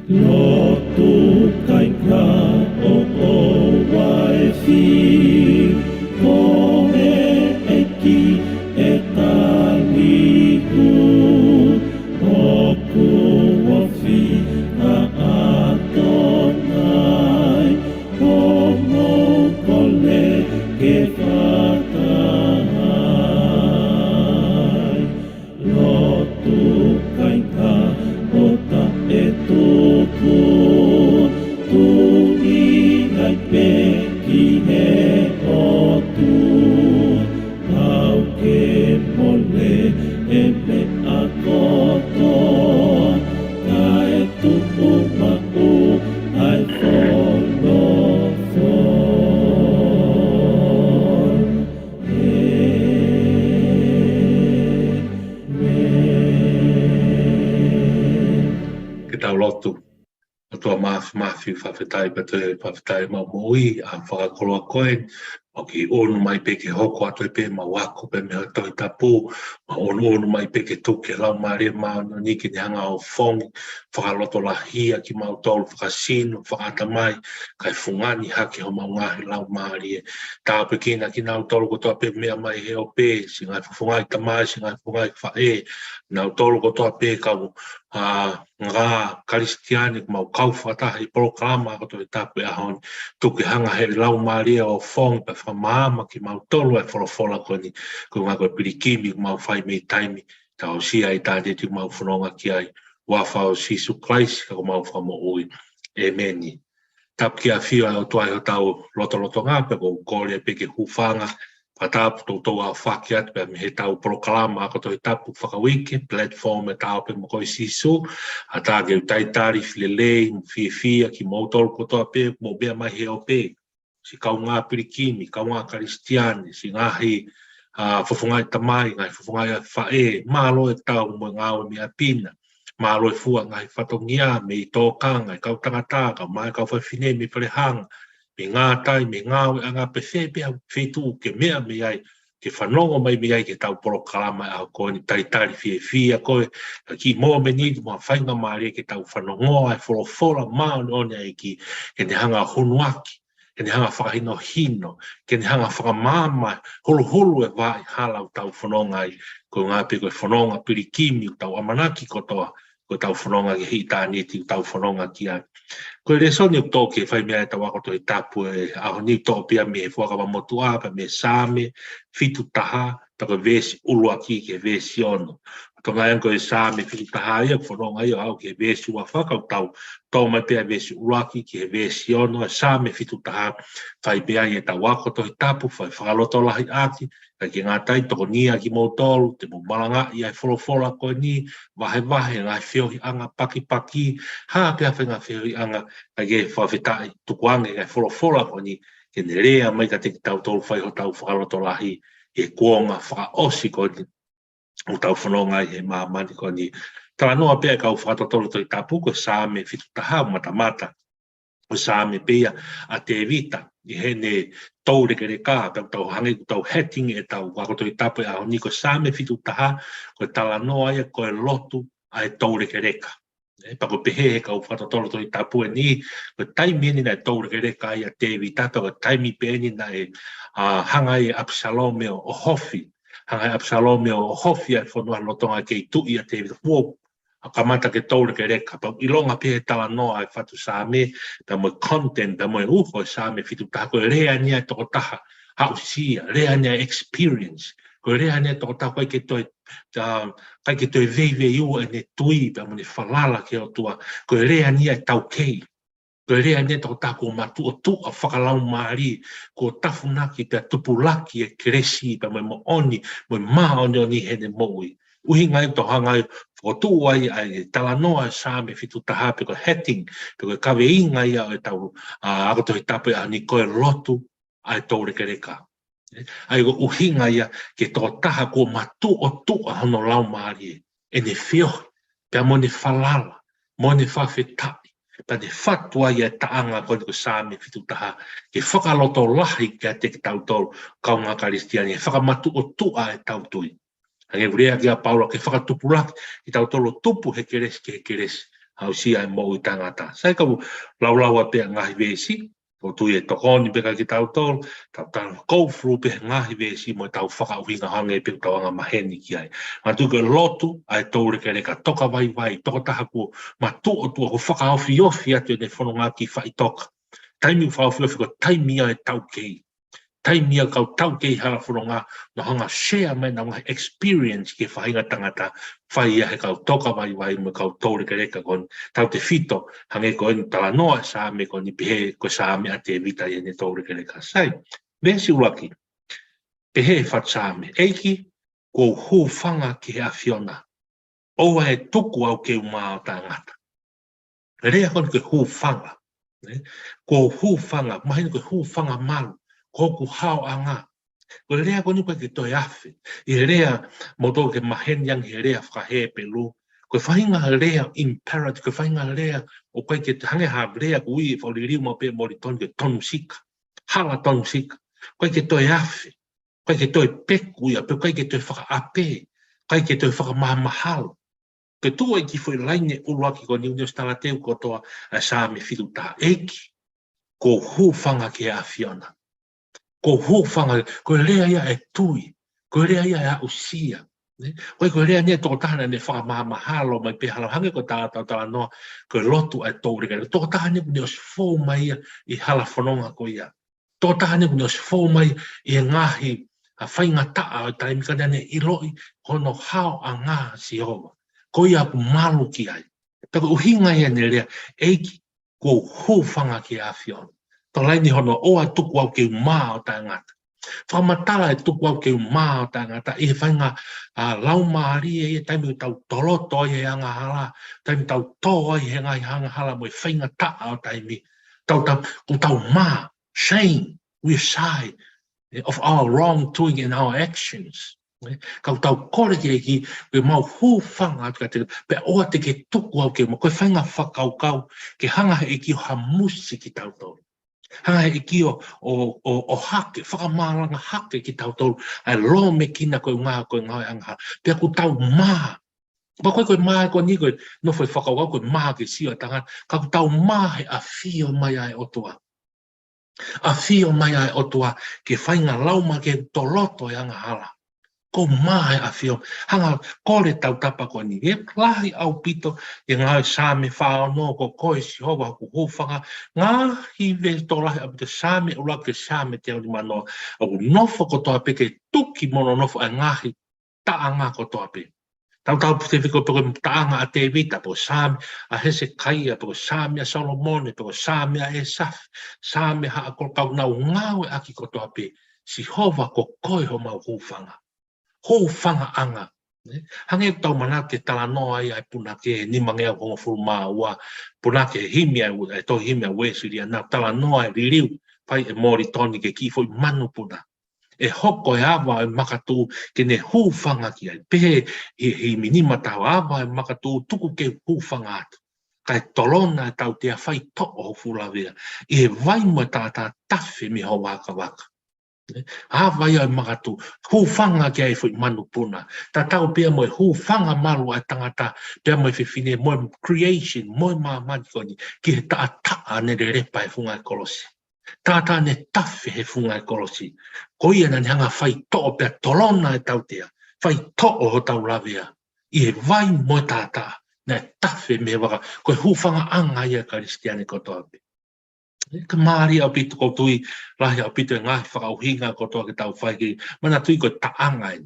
Lotu kaika o wai fi ko e eki e talihu o kuafi a atonai o mo kole ke fatai Lotu kaika o ta e tuku tui ngai pe ki he o tu au ke mole e me a koto kai tuku ma'u ai whono whon Ke tau lotu. O tua mafi whawhetai pa te whawhetai ma moi a whakakoloa koe o ki onu mai pe ke hoko atu e pe ma wako pe me toi tapu ma onu mai pe ke tuke lau maria ma ni ki ni hanga o fongi whakaloto la hia ki mau tolu whakasino whakatamai kai fungani hake ho mau ngahi lau maria tau pe kina ki nau tolu ko toa pe mea mai he o pe si ngai fungai tamai si ngai fungai whae nau tolu ko toa pe kau ngā karistiani ko mau kau whataha i proklama ko toi tapu e ahoni tuke hanga he lau maria o fongi pa whamaama ki mau tolu e wholofola ko ni ko ngā koe pirikimi ko mau whai mei taimi ta o sia i tāte tu mau whanonga ki ai wafa o Sisu Christ ka ko mau whamo ui e meni tapu ki a whio o tuai o tau loto ngā pe ko kore pe ke hufanga pa tapu tau a whaki atu pe me he tau proklama ko toi tapu whakawike platform e tau pe mo koe Sisu a tā ke utaitari filelei fia ki mau tolu ko toa pe mo bea mai he o pe si kau ngā pirikimi, kau ngā karistiani, si ngahi whawhungai tamai, ngai whawhungai a whae, mālo e tau mo ngāwe mi a pina, mālo e fua ngai whatongia, me i tōkanga, i kau tangataka, mai kau whawhine me whalehanga, me ngā tai, me ngāwe a ngā pewhe pia whetu ke mea me ai, ke whanongo mai me ai ke tau porokalama a koe ni taritari fia koe, ki mō me nidi mua whainga maare ke tau whanongoa e wholofola mao ni one ai ki, ke ne hanga hunuaki, ke ni hanga whakahino hino, ke ni hanga whakamama, hulu e vai halau tau whanonga i, ko ngā pe koe whanonga pirikimi, tau amanaki kotoa, ko tau whanonga ki hei tāneti, tau whanonga ki ai. Ko e resoni o tōke whai mea e tau akoto i tapu e aho ni tō pia me he whakama motu apa, me sāme, fitu taha, tako vesi ulua ki ke vesi ono. Tonga yanko e sāme fitu taha ia, whanonga ia au ke vesi ua whakau tau, tō mai pia vesi ulaki ki he vesi ono, e sāme fitu taha, whai pia i e tau akoto i tapu, whai whakaloto lahi aki, kai ki ngā tai toko nia ki mau tolu, te mo malanga i ai wholofola koe ni, vahe, ngai whiohi anga paki, ha pia whenga whiohi anga, kai ke whawhetai tukuange ngai wholofola koe ni, ke ne rea mai ka te tau tolu whai ho tau whakaloto lahi, e kuonga whakaosi koe ni, o tau whanonga i he māmani koe ni. Tala noa pia kau whakatotolo toi tapu, ko sāme fitu taha mata, o sāme pia a te evita, i hene taureke re kā, tau hangi tau hetingi e tau wakoto i tapu e aho ni ko sāme fitu taha, ko tala noa ia ko e lotu a e taureke reka. Pako pehe he kau whakatotolo toi tapu e ni, ko taimi eni na e taureke reka i a te evita, ko taimi pe eni na e hanga i Absalome o hofi, hanga i Absalome o hofi a whanua lotonga kei tui a te evita, a kamata ke taure ke reka, pa ilonga pe tala noa e whatu sāme, pa mo content, pa mo e ufo e sāme fitu taha, ko e rea nia toko taha, hau sia, rea nia experience, ko e rea nia toko taha, kai ke toi veive iua e ne tui, pa mo ne whalala ke o tua, ko e rea nia e tau kei, ko e rea nia toko taha, ko matu o tu a whakalau maari, ko tafunaki, pa tupulaki e kresi, pa mo oni, mo maa oni hene moui, uhi ngai to hangai o tu ai ai tala noa sāme fitu taha pe ko heting pe ko kawe inga ia o tau ako to tape a ni koe lotu ai tōre ke reka ai ko uhinga ia ke tō taha ko matu o tu a hono lau maari e ne whio pe mo ne falala mo ne whawhetai Pa te whatua ia taanga ko ko Sami fitutaha ke whakaloto lahi kia te tautol kaunga karistiani whakamatu o tua e tautui. Hange vrea kia Paula ke whakatupulaki i tautolo tupu he keres hau sia e mo i tangata. Sai kau laulaua pe ngahi vesi o tui e tokoni peka ki tautol tau koufru pe ngahi vesi mo tau whakauhinga hange pe tauanga maheni ki ai. Ma tu ke lotu ai taure ke reka toka vai toka taha ko ma tu o tu ko whakaofi ofi atu ne whanonga ki whai toka. Taimi whaofi ofi ko taimia e tau kei. Taimia kau tau kei hala whanonga na hanga share mai na ngā experience ke whainga tangata whai ia he kau toka vai mo kau taure ke reka kon tau te fito hange ko en tala noa sa me ko ni pehe ko sa me ate vita ia ne taure ke reka. Sai, vesi ulaki, pehe what sa me, eiki ko hu whanga ki he awhiona. Oa e tuku au ke umā o tangata. Rea kon ke hu whanga. Ko hu whanga, mahina ko hu whanga malu. Ko ku hao anga. Ko rea ko nipa ke toi awhi. I rea moto ke maheni yang he rea whahe pelu. Ko whainga rea imperative, ko whainga rea o koe ke hange ha rea ko ui whauri riu mo pe mori tonu ke tonu sika. Hala tonu sika. Koe ke toi awhi. Koe ke toi peku ia, pe koe ke toi whaka ape. Koe ke toi whaka mahamahalo. Ke tua i ki fwoi laine uluaki ko ni unio stala teu ko toa a Sami fiduta. Eki, ko hu whanga ke a Fiona. Ko hu whanga, ko rea ia e tui. Ko rea ia e a usia. Ko rea nia toko tahana ne whaka mahamahalo mai pe halau hange ko tala noa. Ko lotu ai tōre kare. Toko tahane kuni os fōu mai ia i hala whanonga ko ia. Toko tahane kuni os fōu mai i ngahi a whainga taa o taimika nane i loi hono hao a ngā Sihova. Ko ia ku malu ki ai. Tako uhinga ia ne rea, eiki ko hu whanga ki a Fiona. Tō laini hono oa tuku au ke umā o tangata. Whamatala e tuku au ke umā o tangata. I he whainga lau maari e taimi tau toloto i he anga hala. Taimi tau toa i he ngai hanga hala mo i whainga taa o taimi. Tau mā, shame, we're shy of our wrongdoing in our actions. Kau tau kore ki e mau hu whanga pe oa te ke tuku au ke mo koe whainga whakaukau ke hanga he ki o hamusi ki tau tau. Hanga he ki o hake, whakamāranga hake ki tau tau ai lo me kina koe ngā anga pe aku tau mā. Pa koe mā koe ni koe no foi whakaukau koe mā ke sio tanga kau tau mā he a fio mai ai otua. A fio mai ai otua ke whainga lauma ke toloto i anga hala. Ko mai a fio hanga kore tau tapa ko ni e lahi au pito e ngā Sami whao no ko koe Sihova ku hufanga ngā hive tolahi a pito Sami ula ke Sami te auni manoa au nofo ko toa peke tuki mono nofo a ngahi taanga ko toa pe tau te whiko peko taanga a te vita po Sami a Hesekia po Sami a Solomone po Sami a Esaf Sami ha a kau nau ngawe aki ko toa pe Sihova ko koe ho mau hufanga ho whanga anga. Hange tau mana te tala noa ai puna ke ni mangea kongo furuma ua puna ke himia e to himia wesiria na tala noa e ririu pai e mori toni ke ki foi manu puna. E hoko e awa e makatu ke ne hu whanga ki ai. Pehe he minima tau awa e makatu tuku ke hu whanga atu. Kai tolona e tau te a whai to o fulavea. I e vai mo tā tawhi mi ho waka waka. Hawa ia makatu, hu whanga ki ai fui manu puna. Ta tau pia moe hu whanga malu ai tangata, pia moe whiwhine, moe creation, moe maa manikoni, ki he taa ne re repa e funga e kolosi. Tata ne tawhi he funga e kolosi. Ko ia na hanga whai to'o pia tolona e tau tea, whai to'o ho tau lavea. I he vai moe tata, ne tawhi me waka, koe hu whanga anga ia karistiane kotoa pe. Ka maari au pito ko tui, lahi au pito e ngahi whakauhinga ko toa ke tau whai ki, mana tui ko taanga e.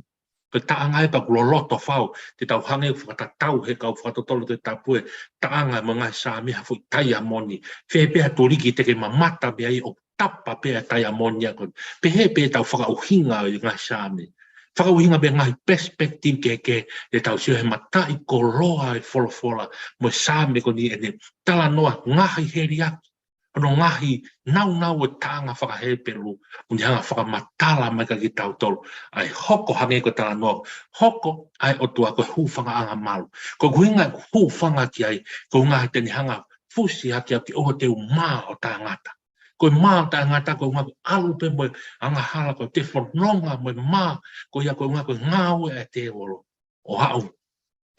Ko taanga e pa kuloloto whau, te tau hange whakatatau he kau whakatotolo te tapue, taanga e mo ngahi Sami ha fui tai amoni. Whe pēha turiki te ke mamata pēha i o tapa pēha tai amoni a kon. Pehe pēha tau whakauhinga i ngahi Sami. Whakauhinga pēha ngahi perspektiv ke te tau sio he matai ko loa e wholofola, mo Sami ko ni ene tala noa ngahi heri aki. Ano ngahi nau o tanga whakahe peru, undi hanga whakamatala mai ka ki tau tolu, ai hoko hange ko tala noa, hoko ai otua ko hūwhanga anga malu. Ko kuhinga hūwhanga ki ai, ko ngahi teni hanga fusi hake ake o te umā o tā ngata. Koe mā o tā ngata koe ngā koe alu pe moe anga hala koe te whanonga moe mā koe ia koe ngā koe ngāwe e te oro o hau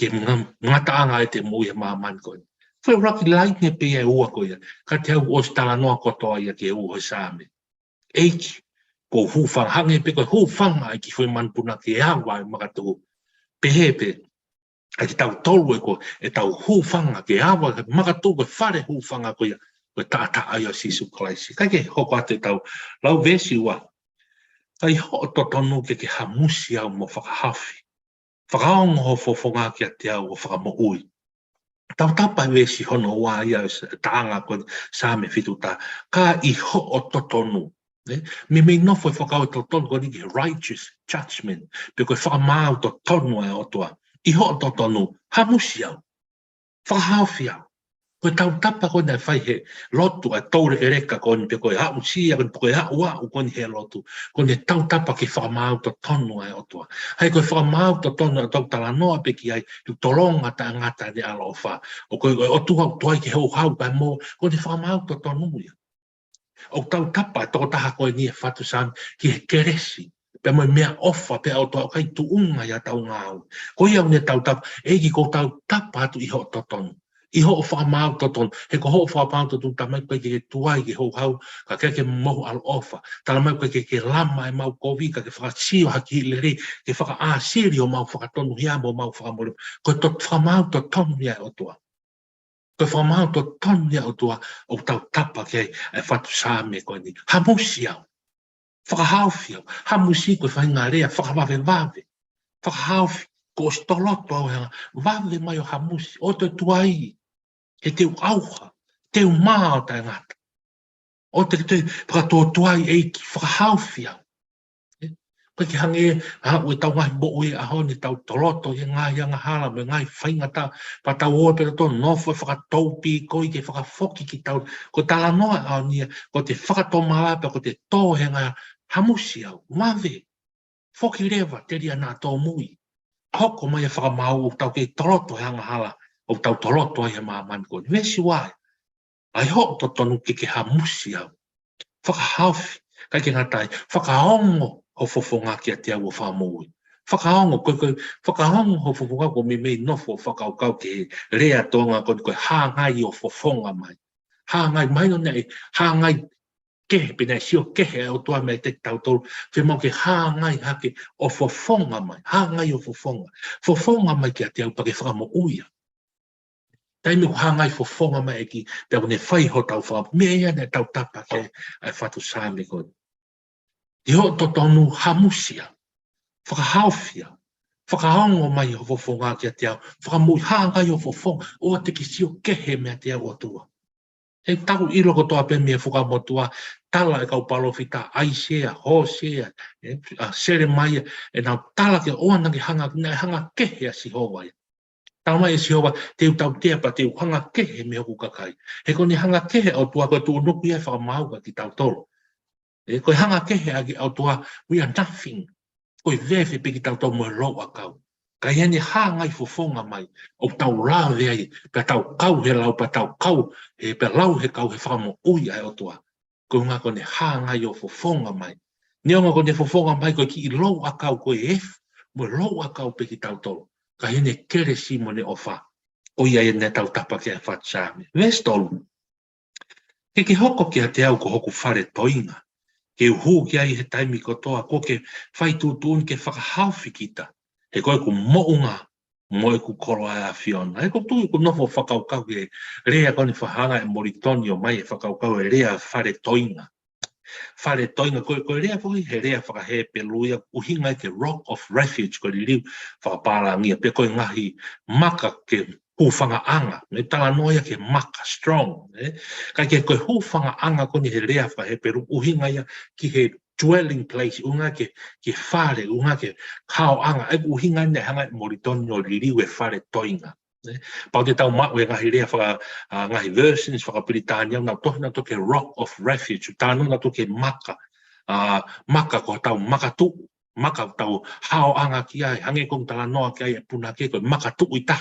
ke ngata anga e te mui e mā man koe. Whai raki lainge pe e ua koe ia, ka te au o stala noa kotoa ia ke ua sāme. Eiki, ko hūwhanga, hange pe koe hūwhanga e ki whai manpuna ke awa e makatuhu. Pehepe, e ki tau tolu e ko, e tau hūwhanga ke awa, ke makatuhu koe whare hūwhanga koe ia, koe tāta ai o Sisu Kalaisi. Kai ke hoko ate tau, lau vesi ua, kai ho o totonu ke hamusi au mo whakahawhi. Whakaongo ho fofonga ki a te au o whakamo ui. Tau tapa vesi hono wā ia taanga koe sāme whituta, ka i ho o totonu. Me mei nofo e whakau e totonu koe niki righteous judgment, pe koe whakamau totonu e o toa. I ho o totonu, hamusi au, whakahawhi au. Koe tau tapa koe nei whai he lotu a taure e reka koe ni pe koe hau sia koe hau au koe ni he lotu. Koe ne tau tapa ki whakamau to tonu ai o toa. Hei koe whakamau to tonu a tau tala noa pe ki ai tu toronga ta ngata de ala o wha. O koe o tuau tuai ki hau hau pai mō koe ne whakamau to tonu ia. O tau tapa toko taha koe ni e whatu sami ki he keresi. Pe mo mea ofa pe au toa kai tu unga ia tau ngāu. Koe au ne tau tapa e ki ko tau tapa atu i ho to tonu. I ho o whakamau toton, he ko ho o whakamau toton, ta mai koe ke tuai ki hou hau, ka ke mohu al ofa, ta mai koe ke lama e mau kovi, ka ke whakasio haki leri, ke whakaasiri o mau whakatonu hiamo o mau whakamuru, koe tot whakamau toton ia o tua. Koe whakamau toton ia o tua, o tau tapa ke e whatu sāme koe ni. Hamusi au, whakahauwhi au, hamusi koe whainga rea, whakawawe wawe, whakahauwhi, ko stoloto au hanga, wawe mai o hamusi, o te tuai, he teu auha, teu maa o tai ngata. O te whakatoa tuai e ki whakahauwhi au. Koe ki hange, ue tau ngahi mo ue aho ni tau toloto, he ngai anga hala, me ngai whaingata, pa tau oa pera tō nofo e whakataupi, koe ke whakafoki ki tau, ko tala noa au nia, ko te whakatau malapa, ko te tō he ngai hamusi au, mawe, foki rewa, te ria nā tō mui. Hoko mai e whakamau o tau ke toloto he anga hala, o tau toloto ai he maa mani koe. Vesi wai, ai ho to tonu ke hamusi au. Whakahauwhi, kai ke ngatai, whakaongo ho fofonga ki a te au o whamui. Whakaongo, whakaongo ho fofonga ko me mei nofo whakaukau ke rea tonga koe hāngai o fofonga mai. Hāngai mai no nei, hāngai kehe, pina sio kehe o tua me te tau tolu, whemau ke hāngai hake o fofonga mai, hāngai o fofonga. Fofonga mai ki a te au pa ke whakamo uia. Tai me hangai fo fonga mai ki te ne whai ho tau whaka me ia ne tau tapa ke ai whatu sāme koe. Te ho to tonu hamusia, whakahauwhia, whakaongo mai ho fonga ki a te au, whakamui hangai o fonga, o te ki sio kehe mea te au atua. He tau iro ko toa pe mea whakamotua, tala e kau palofita, aisea, hosea, sere mai, e nau tala ke oana ki hanga kehe a si howai. Tau mai e si hoa, teu tau tea pa teu hanga kehe me hoku kakai. He koni hanga kehe au tua koe tu nuku ia whakamauka ki tau tolo. E koe hanga kehe agi au tua, we are nothing. Koe vewe pe ki tau tau mo loa kau. Kai hene hāngai fofonga mai, o tau rau he ai, pe tau kau he lau, pe tau kau, pe lau he kau he whakamo ui ai au tua. Koe ngā kone hāngai o fofonga mai. Neonga kone fofonga mai koe ki i loa kau koe ef, mo loa kau pe ki tau tolo. Ka hene kere simone o wha. O ia e ne tau tapa ki a whatsame. Vestolu. Ke ki hoko ki a te au ko hoku whare toinga. Ke uhu ki ai he taimi kotoa ko ke whai tūtūn ke whakahauwhi kita. He koe ku mounga, mo e ku koro a Fiona. He ko tui ku nofo whakaukau ke rea koni whahanga e moritoni o mai e whakaukau e rea whare toinga. Whare toinga koe rea whoi, he rea whakahe pe luia, uhinga ke Rock of Refuge, koe li riu whakaparangia, pe koe ngahi maka ke hūwhanga anga, me tala noia ke maka, strong. Kai ke koe hūwhanga anga koni he rea whahe pe uhinga ia ki he dwelling place, unga ke whare, unga ke kao anga, e uhinga ne hanga moritoni o li riu e whare toinga. Pau te tau mau e ngahi rea ngahi versions whakapiritania nau tohina to ke Rock of Refuge tānu na to ke maka maka ko tau makatu maka tau hao anga ki ai hange kong tala noa ki ai puna ke ko makatu ita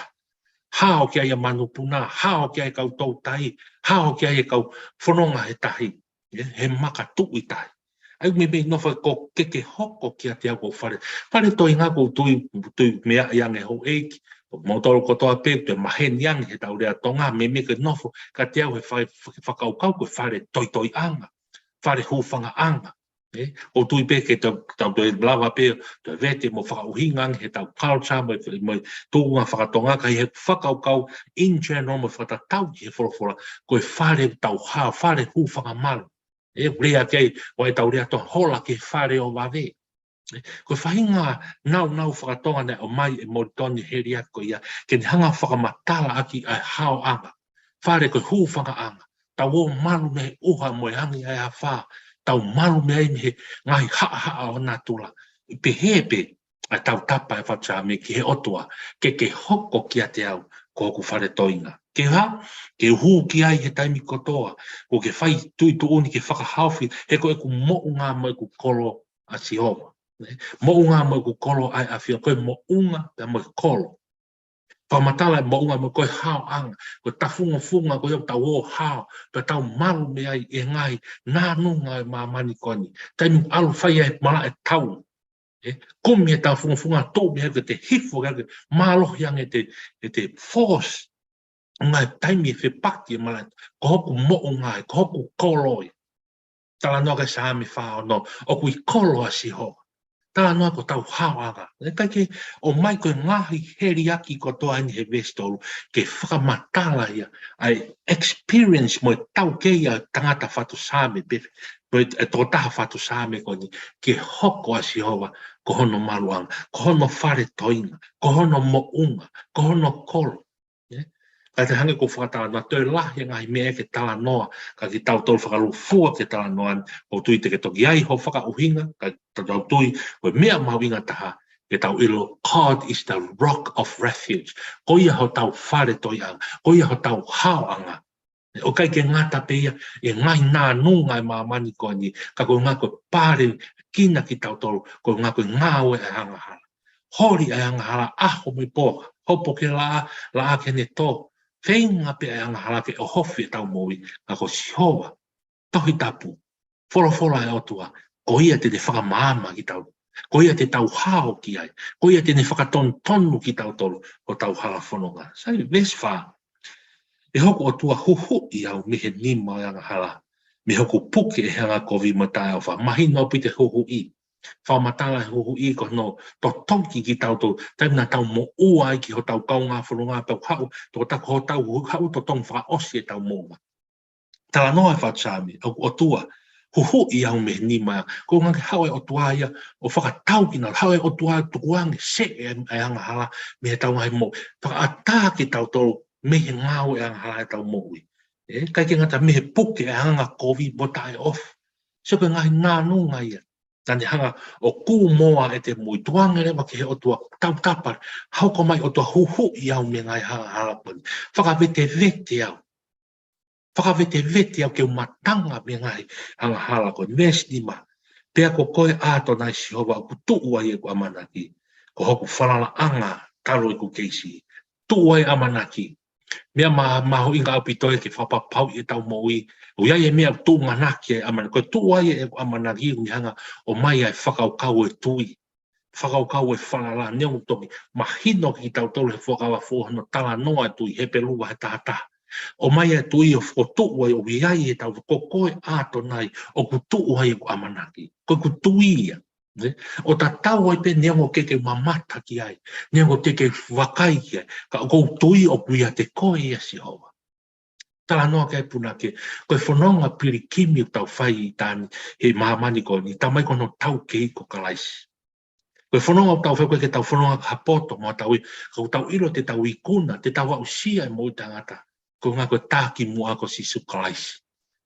hao kia ia manupuna, hao kia kau tau tai, hao kia kau whanonga he tahi, he maka tui tai. Ai me no fa ko ke hoko kia te ako whare toi ngā ko tui mea iange ho eiki, mo toro kotoa pe, te mahen yang he tau rea tonga, me ke nofo, ka te au he whakaukau ko whare toi anga, whare hūwhanga anga. O tui pe ke tau te blawa pe, te vete mo whakauhingang, he tau culture, mo tūnga whakatonga, ka he whakaukau, in general, mo whakatau ki he whorofora, ko e whare tau hao, whare hūwhanga malu. Rea kei, o e tau rea to hola ke whare o wawe. Ko whahinga nau whakatonga nei o mai e moritoni heri ako ia, ke ni hanga whakamatala aki ai hao anga. Whare koe hūwhanga anga. Tau o malu me uha mo e hangi ai a wha. Tau malu me ai me ngai haa o natula. Pe hepe, ai tau tapa e whacha me ki he otua, ke hoko ki a te au, ko ku whare toinga. Ke ha, ke hū ki ai he taimi kotoa, ko ke whai tui tuuni ke whakahauwhi, he ko e ku mounga mo e ku kolo a Sihova. Mounga mo e ku kolo ai a whia, koe mounga pe mo e kolo. Whamatala e mounga mo koe hao anga, koe tafunga koe au tau o hao, pe tau malu me ai e ngai, nā nunga e mamani koni. Taimi alu whai e mala e tau. Kumi e tau funga tō me heke te hifo, mālohi ang e te force. Ngai taimi e whipaki e mala, ko hoku mounga e, ko hoku koloi. Tala noa kai saami whao no, o kui kolo a Sihova. Tala noa ko tau hao anga. E kai ke o mai koe ngahi heri aki ko toa ni he vestolu, ke whakamatala ia, ai experience mo e tau keia tangata whatu saami, mo e tō taha whatu saami ko ni, ke hoko a Sihova, ko hono maluanga, ko hono whare toinga, ko hono mounga, ko hono kolo. Ka te hange ko whakatala noa, tō lahi ngai mea ke tala noa, ka ki tau tōru whakalu fua ke tala noa, o tui te ke toki ai ho whakauhinga, ka tau tui, ko mea mawinga taha, ke tau ilo, God is the rock of refuge. Ko ia ho tau whare toi anga, ko ia ho tau hao anga. O kai ke ngata pe ia, e ngai nā nunga e mamani ko ni, ka ko ngā ko pāre kina ki tau tōru, ko ngā ko ngāwe e hanga hala. Hori e hanga hala, aho me poha, hopo ke la ke ne tō. Whenga pe ai anga harake o hofi e tau moui, ka ko Sihova, tohi tapu, whora e otua, ko ia te whakamama ki tau, ko ia te tau hao ki ai, ko ia te ne whakatonu ki tau tolu, o tau hala whanonga. Sai, ves wha, e hoko otua huhu i au mihe nima e anga hala, me hoko puke e hanga kovi matai au wha, mahi no pite huhu i. Whamatala huhu i ko no, to tonki ki tau tō, taimina tau mo ua i ki ho tau kaunga whanonga pau hau, tō tako ho tau hau to tong whaka osi e tau mōma. Tala noa e whatsami, o tua, huhu i au me nima, ko ngange hau e o tua ia, o whakatau ki nā, hau e o tua tukuange se e anga hala, me he tau ngai mō, whakatā ki tau tō, me he ngāu e anga hala e tau mōi. Kai ki ngata me he puke e anga kovi bota e off. Seko ngai nā nunga ia. Tani hanga o kū moa e te mui tuanga rewa ke he o tua tau tapar, hau ko mai o tua huhu i au me ngai hanga halapani. Whakavete vete au. Whakavete vete au ke matanga me ngai hanga halapani. Mes nima, pea ko koe ato nai Sihova o ku tuua i e ku amanaki. Ko hoku whalala anga taro i ku keisi. Tuua i amanaki. Mea maho inga au pitoe ke whapapau i tau moui. O ia e mea tū manaki e amana. Koe tū ai e amanaki i hanga o mai ai whakaukau e tui. Whakaukau e whalala neo toki. Mahino ki tau tolu he whakawa whohano tala noa e tui he pelua he tahata. O mai ai tui o tū ai o iai e tau ko koe ato nai o ku tū ai e amanaki. Koe ku tui ia. O ta tau ai pe neo keke mamata ki ai. Neo keke wakai ki ai. Ka o tui o kuia te koe ia Sihova. Tala noa kai puna ke, koe whanonga piri kimi tau whai i tāni he mahamani ko ni, tau mai kono tau ke iko kalaisi. Koe whanonga tau whai koe ke tau whanonga hapoto mo tau i, kau tau ilo te tau ikuna, te tau au sia e mo i tangata, koe ngā koe tāki mua ko sisu kalaisi.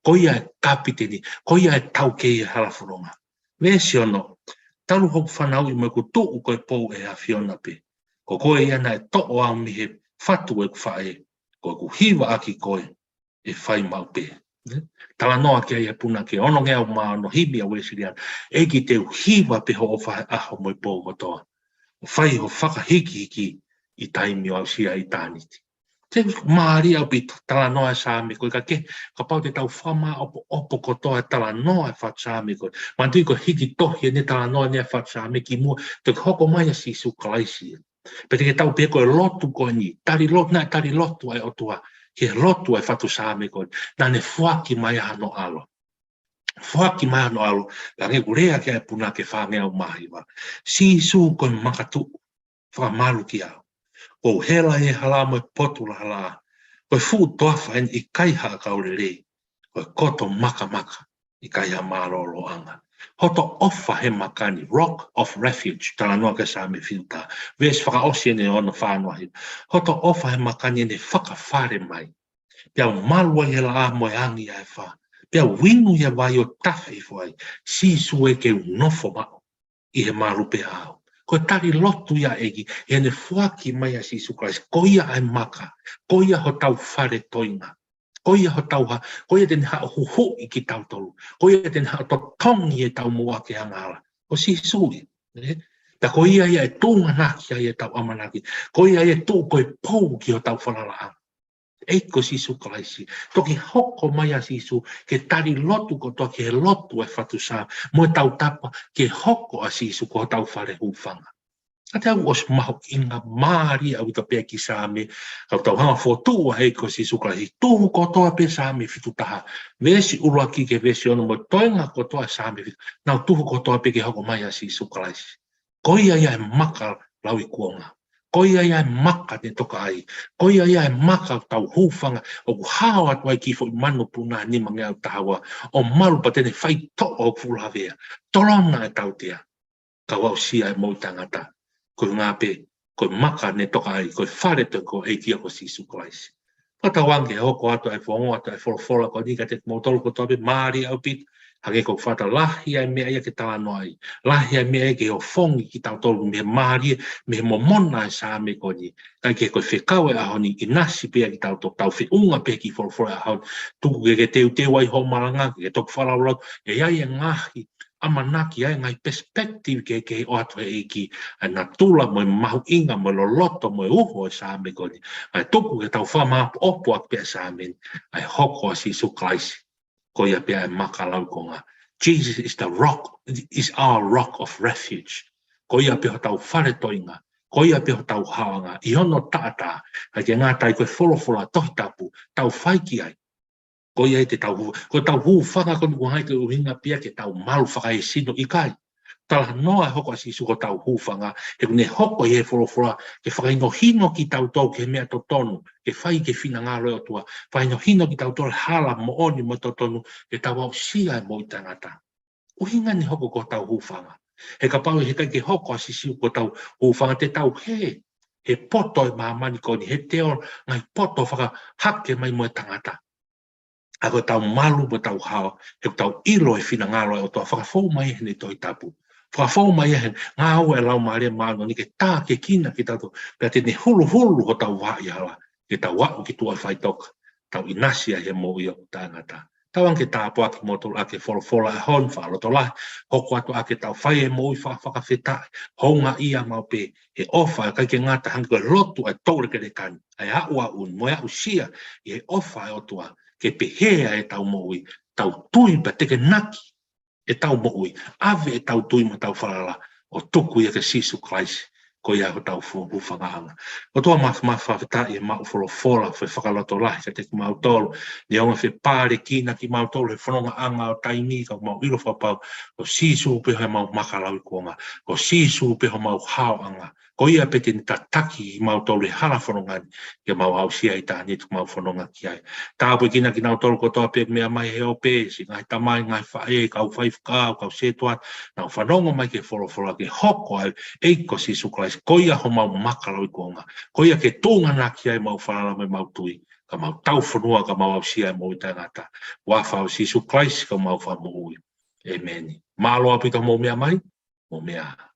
Ko ia e kapiteni, ko ia e tau ke i hala whanonga. Mesi ono, talu hoku whanau i mo ko tuu koe pou e a whiona pe. Ko koe ia na e to'o au mi he whatu e ku whae, koe ku hiwa aki koe. E whai mau pe. Tala noa ke ai puna ke ono ngea o maa no himi a wesirian. E ki te hiwa pe ho o whae aho mo i pō kotoa. O whai ho whakahiki hiki i taimi o au sia i tāniti. Te maari au pi tala noa sa me ko ka pau te tau whama opo kotoa tala noa e whatsa me ko. Mantui ko hiki tohi ne tala noa ne whatsa me ki mua te hoko mai a sisu kalaisi. Pe te ke tau pe ko e lotu ko ni, tari lotu ai otua, ke lotu ai whatu sa me ko, na ne whaki mai ano alo. Whaki mai ano alo, la nge kurea ke ai puna ke whangea o mahi wa. Sisu ko makatu, whamalu ki au. Ko hela e hala mo potula hala. Ko fu tofa en I kaiha kaurere. Ko koto maka I kaiha maroro anga. Hoto ofa he makani, rock of refuge, tala noa ke sa me fiuta. Ves whaka osi ne ono whanua hi. Hoto ofa he makani ne whakawhare mai. Pia malwa he la mo e angi ai wha. Pia wingu he vai o tafe I fuai. Sisu e ke nofo mao. I he marupe au. Ko tari lotu ia egi, e ne whaki mai a Sisu Christ, ko ia ai maka, ko ia ho tau whare toinga, ko ia ho tau ha, ko ia tene ha huhu I ki tau tolu, ko ia tene ha to tongi e tau mua ke angala, ko Sisu I, ta ko ia e tūnga naki ai e tau amanaki, ko ia e tū ko e pou ki ho tau whanala ang. Eiko Sisu Christ, toki hoko mai a Sisu, ke tari lotu ko toki he lotu e whatu sa, mo tau tapa, ke hoko a Sisu ko tau whare hufanga. A te au os maho inga maari au ta peki sa me, au tau hanga fotua eiko Sisu Christ, tuhu ko toa pe sa me fitu taha, vesi urua ki ke vesi ono mo toinga ko toa sa me fitu, nau tuhu ko toa peki hoko mai a Sisu Christ. Ko ia ia e maka lau I kuonga. Ko ia ia maka te toka ai. Ko ia ia maka tau hufanga. O hao atu ai ki fo manu puna ni mange au tahawa. O maru pa tene whai to o fulavea. Tolona e tau tea. Ka wau sia e mou tangata. Ko ngā pe. Ko maka ne toka ai. Ko whare te ko e kia ko Sisu Christ. Pata wange hoko atu ai whongo atu ai wholofola ko nika te motolo ko tobe maari au pit. Hage ko whata lahi ai mea ia ke tala noai. Lahi ai mea ke o whongi ki tau tolu me maari, me mo mona e sa me koni. Kai ke ko whekau e ahoni ki nasi pia ki tau tau whiunga pia ki wholofora ahoni. Tuku ke teu teu ai ho maranga, ke toku whalaulau, e ai e ngahi, amanaki ai ngai perspective ke o atu e iki. Ai na tula mo mahu inga mo lo loto mo uho e sa me koni. Ai tuku ke tau whama opo ak pia sa me. Ai hoko a Sisu Christ. Ko ia pia e makalau konga. Jesus is the rock, is our rock of refuge. Ko ia pia tau whare toinga. Ko ia pia tau hawanga. I ono tata, hai ke ngātai koe wholofola tohi tapu, tau whaiki ai. Ko ia te tau hu, ko tau hu whanga konu ko hai ke uhinga pia ke tau malu whakai sino I kai. Tala noa hoko a Sisu ko tau hufanga, he kune hoko I he wholofola, ke whakaino hino ki tau tau ke mea to tonu, ke whai ke whina ngā roe o tua, whakaino hino ki tau tau hala mo oni mo to tonu, ke tau au sia e mo I tangata. Uhinga ni hoko ko tau hufanga. He ka pau he kai ke hoko a Sisu ko tau hufanga, te tau he poto e maamani koni, he teo ngai poto whaka hake mai mo e tangata. Ako tau malu mo tau hao, he tau ilo e whina ngā roe o tua, whakafou mai he ne toi tapu. Whakafou mai e ngā au e lau maare maano ni ke tā ke kina ki tatu. Pea te ne hulu ho tau wā I hala. Ke tau wā ki tua whai toka. Tau inasia he mo I o tāngata. Tau anke tā po ake motor ake wholofola e hon whaaloto lai. Hoko atu ake tau whai e mo I whakawhetai. Honga ia mau pe. He ofa e kai ke ngata hangi koe lotu ai tōre ke rekani. Ai aua un, mo au sia. I he ofa e otua. Ke pehea e tau mo I. Tau tui pa teke naki. E tau mo'ui, ave e tau tui ma tau whalala, o tuku ia ke Sisu Christ, ko ia ho tau whangahanga. O toa mawhawhetai e mau wholofola, whe whakaloto lahi, ka te ki mau tolu, ni onga whe pāre kina ki mau tolu, he whanonga anga o taimi, ka mau ilo whapau, ko Sisu peho e mau makalau kuonga, ko Sisu peho mau hao anga, ko ia pete ni tataki I mau tolu e hala whanongani, ke mau au sia I tāni tu mau whanonga ki ai. Tāpoi kina ki nau tolu ko toa pek mea mai he o pēsi, ngai tamai, ngai whae, kau whaifukau, kau setuat, nau whanonga mai ke wholofola, ke hoko ai, eiko Sisu Christ, ko ia ho mau makalau I kuonga, ko ia ke tōnga nā ki ai mau whanala mai mau tui, ka mau tau whanua, ka mau au sia mo I tangata, wawhau Sisu Christ, ka mau whamu ui. Amen. Māloa pita mo mea mai, mo mea.